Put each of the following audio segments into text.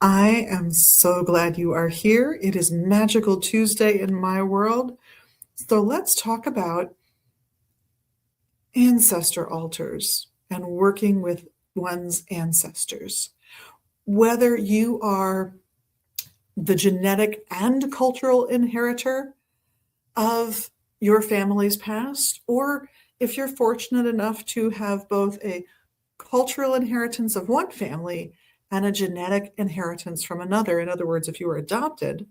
I am so glad you are here. It is Magical Tuesday in my world. So let's talk about ancestor altars and working with one's ancestors. Whether you are the genetic and cultural inheritor of your family's past, or if you're fortunate enough to have both a cultural inheritance of one family and a genetic inheritance from another. In other words, if you were adopted,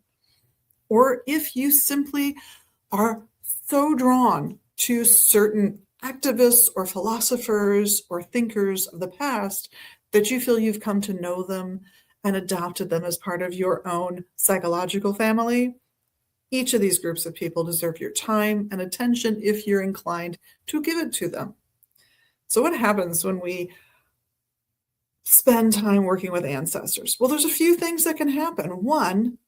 or if you simply are so drawn to certain activists or philosophers or thinkers of the past that you feel you've come to know them and adopted them as part of your own psychological family. Each of these groups of people deserve your time and attention if you're inclined to give it to them. So, what happens when we spend time working with ancestors? Well, there's a few things that can happen. One,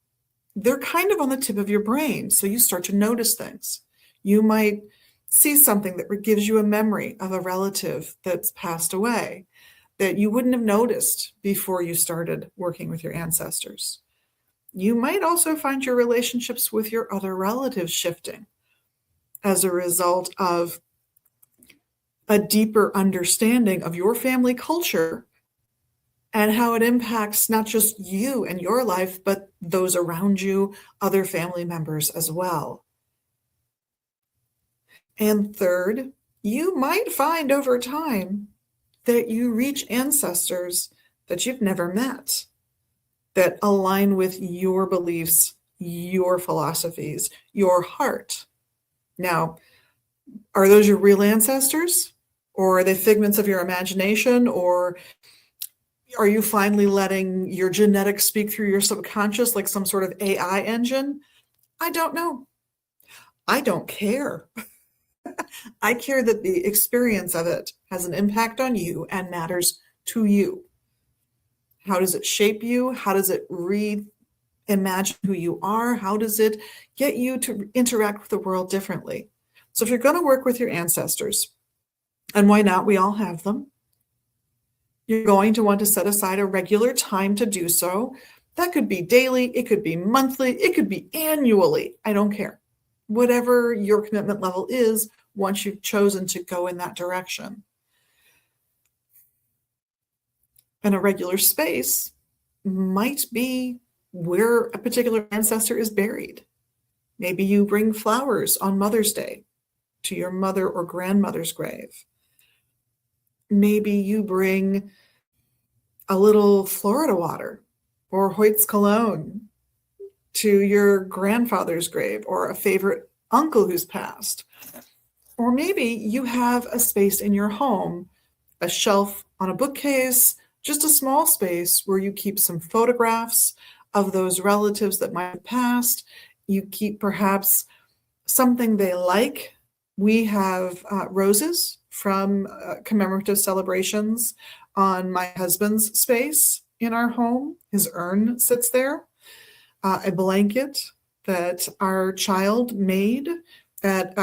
they're kind of on the tip of your brain. So you start to notice things. You might see something that gives you a memory of a relative that's passed away that you wouldn't have noticed before you started working with your ancestors. You might also find your relationships with your other relatives shifting as a result of a deeper understanding of your family culture and how it impacts not just you and your life, but those around you, other family members as well. And third, you might find over time that you reach ancestors that you've never met that align with your beliefs, your philosophies, your heart. Now, are those your real ancestors? Or are they figments of your imagination? Or are you finally letting your genetics speak through your subconscious like some sort of AI engine? I don't know. I don't care. I care that the experience of it has an impact on you and matters to you. How does it shape you? How does it reimagine who you are? How does it get you to interact with the world differently? So if you're going to work with your ancestors, and why not? We all have them. You're going to want to set aside a regular time to do so. That could be daily, it could be monthly, it could be annually. I don't care. Whatever your commitment level is, once you've chosen to go in that direction. And a regular space might be where a particular ancestor is buried. Maybe you bring flowers on Mother's Day to your mother or grandmother's grave. Maybe you bring a little Florida water or Hoyt's cologne to your grandfather's grave or a favorite uncle who's passed. Or maybe you have a space in your home, a shelf on a bookcase, just a small space where you keep some photographs of those relatives that might have passed. You keep perhaps something they like. We have roses from commemorative celebrations on my husband's space in our home. His urn sits there. A blanket that our child made at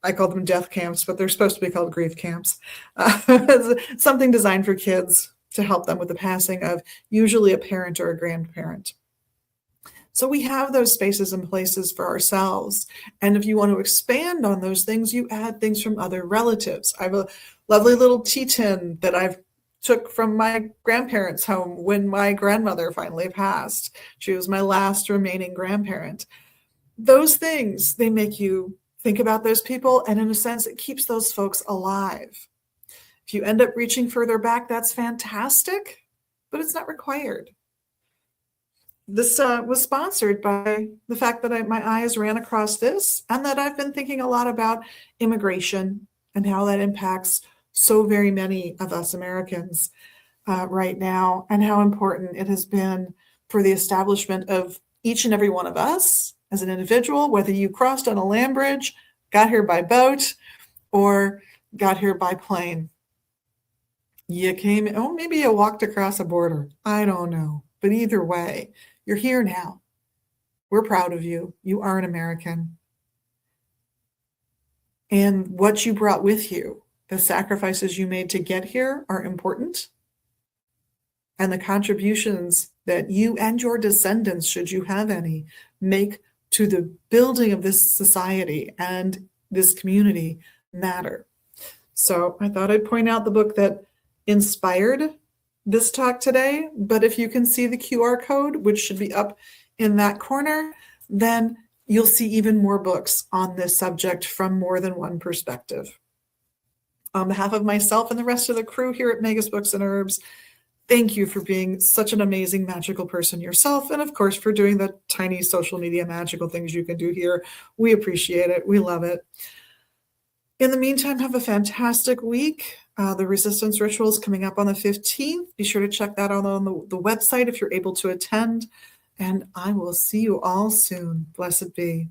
I call them death camps, but they're supposed to be called grief camps. Something designed for kids to help them with the passing of usually a parent or a grandparent. So we have those spaces and places for ourselves. And if you want to expand on those things, you add things from other relatives. I have a lovely little tea tin that I've took from my grandparents' home when my grandmother finally passed. She was my last remaining grandparent. Those things, they make you think about those people, and in a sense, it keeps those folks alive. If you end up reaching further back, that's fantastic, but it's not required. This was sponsored by the fact that my eyes ran across this and that I've been thinking a lot about immigration and how that impacts so very many of us Americans right now, and how important it has been for the establishment of each and every one of us as an individual, whether you crossed on a land bridge, got here by boat, or got here by plane. You came, oh, maybe you walked across a border. I don't know. But either way, you're here now. We're proud of you. You are an American. And what you brought with you, the sacrifices you made to get here, are important. and the contributions that you and your descendants, should you have any, make to the building of this society and this community matter. So I thought I'd point out the book that inspired this talk today. But if you can see the QR code, which should be up in that corner, then you'll see even more books on this subject from more than one perspective. On behalf of myself and the rest of the crew here at Magus Books and Herbs, thank you for being such an amazing magical person yourself, and of course for doing the tiny social media magical things you can do here. We appreciate it. We love it. In the meantime, have a fantastic week. The Resistance Ritual is coming up on the 15th. Be sure to check that out on the website if you're able to attend. And I will see you all soon. Blessed be.